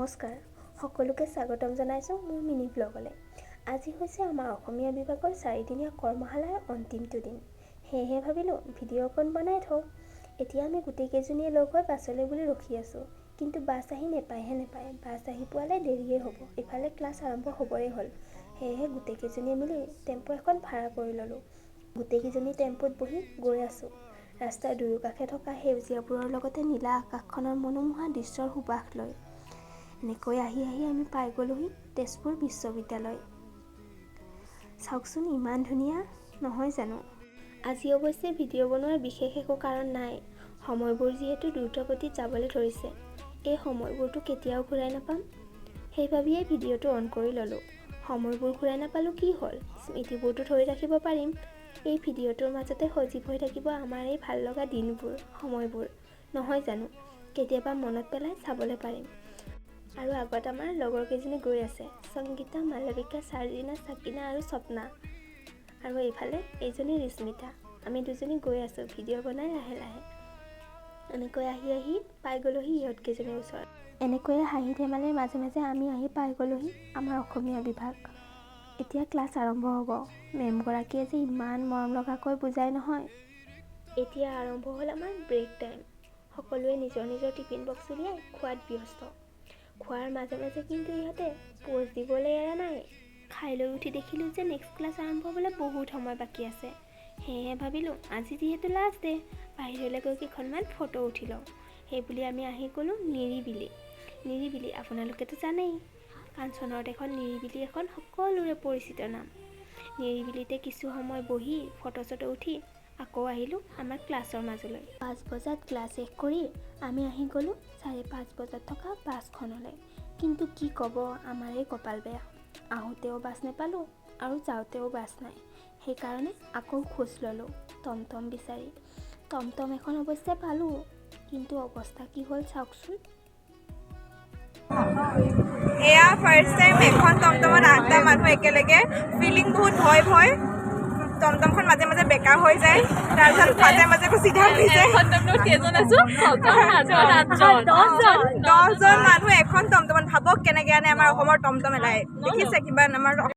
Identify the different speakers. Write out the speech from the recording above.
Speaker 1: নমস্কাৰ, সকলোকে স্বাগতম জনাইছোঁ মোৰ মিনি ব্লগলৈ। আজি হৈছে আমাৰ অসমীয়া বিভাগৰ 4দিনীয়া কৰ্মশালাৰ অন্তিমটো দিন। সেয়েহে ভাবিলোঁ ভিডিঅ' অকণ বনাই থওঁ। এতিয়া আমি গোটেইকেইজনীয়ে লগ হৈ বাছলৈ বুলি ৰখি আছোঁ, কিন্তু বাছ আহি নেপায়। বাছ আহি পোৱালে দেৰিয়ে হ'ব। ইফালে ক্লাছ আৰম্ভ হ'বই হ'ল। সেয়েহে গোটেইকেইজনীয়ে মিলি টেম্পো এখন ভাড়া কৰি ল'লোঁ। গোটেইকেইজনী টেম্পোত বহি গৈ আছোঁ। ৰাস্তাৰ দুয়োকাষে থকা সেউজীয়াবোৰৰ লগতে নীলা আকাশখনৰ মনোমোহা দৃশ্যৰ সুবাস লৈ। এনেকৈ আহি আমি পাই গ'লোহি তেজপুৰ বিশ্ববিদ্যালয়। চাওকচোন ইমান ধুনীয়া নহয় জানো? আজি অৱশ্যে ভিডিঅ' বনোৱাৰ বিশেষ একো কাৰণ নাই। সময়বোৰ যিহেতু দ্ৰুতগতিত যাবলৈ ধৰিছে, এই সময়বোৰতো কেতিয়াও ঘূৰাই নাপাম। সেই ভাবিয়েই ভিডিঅ'টো অন কৰি ল'লোঁ। সময়বোৰ ঘূৰাই নাপালোঁ কি হ'ল, স্মৃতিবোৰতো ধৰি ৰাখিব পাৰিম। এই ভিডিঅ'টোৰ মাজতে সজীৱ হৈ থাকিব আমাৰ এই ভাল লগা দিনবোৰ, সময়বোৰ নহয় জানো? কেতিয়াবা মনত পেলাই চাবলৈ পাৰিম। আৰু আগত আমাৰ লগৰ কেইজনী গৈ আছে, সংগীতা, মালবিকা, চাৰ্জিনা, চাকিনা আৰু স্বপ্না। আৰু এইফালে এইজনী ৰিস্মিতা। আমি দুজনী গৈ আছোঁ ভিডিঅ' বনাই লাহে লাহে। এনেকৈ আহি পাই গ'লোহি ইহঁতকেইজনীৰ ওচৰত। এনেকৈয়ে হাঁহি ধেমালিৰ মাজে আমি আহি পাই গ'লোহি আমাৰ অসমীয়া বিভাগ। এতিয়া ক্লাছ আৰম্ভ হ'ব। মেমগৰাকীয়ে যে ইমান মৰম লগাকৈ বুজাই নহয়। এতিয়া আৰম্ভ হ'ল আমাৰ ব্ৰেক টাইম। সকলোৱে নিজৰ টিফিন বক্স উলিয়াই খোৱাত ব্যস্ত। খোৱাৰ মাজে কিন্তু ইহঁতে প'জ দিবলৈ এৰা নাই। খাই লৈ উঠি দেখিলোঁ যে নেক্সট ক্লাছ আৰম্ভ হ'বলৈ বহুত সময় বাকী আছে। সেয়েহে ভাবিলোঁ আজি যিহেতু লাষ্ট ডে, বাহিৰলৈ গৈ কেইখনমান ফটো উঠি লওঁ। সেইবুলি আমি আহি গ'লোঁ নিৰিবিলি। আপোনালোকেতো জানেই, কাঞ্চনত এখন নিৰিবিলি এখন সকলোৰে পৰিচিত নাম। নিৰিবিলিতে কিছু সময় বহি ফটো চটো উঠি আকৌ আহিলোঁ আমাৰ ক্লাছৰ মাজলৈ। 5 বজাত ক্লাছ শেষ কৰি আমি আহি গ'লোঁ 5:30 বজাত থকা বাছখনলৈ। কিন্তু কি ক'ব, আমাৰেই কপাল বেয়া। আহোঁতেও বাছ নাপালোঁ আৰু যাওঁতেও বাছ নাই। সেইকাৰণে আকৌ খোজ ল'লোঁ টমটম বিচাৰি। টমটম এখন অৱশ্যে পালোঁ, কিন্তু অৱস্থা কি হ'ল চাওকচোন।
Speaker 2: এয়া ফাৰ্ষ্ট টাইম এখন টমটমত 8টা মানুহ একেলগে। ফিলিং বহুত ভয়। টমটমখন মাজে বেকা হৈ যায়, তাৰপিছত মাজে চিধা হৈ যায়। 10জন মানুহ এখন টমটমত। ভাবক কেনেকৈ আনে আমাৰ অসমৰ টমটম এলাই। দেখিছে কিমান আমাৰ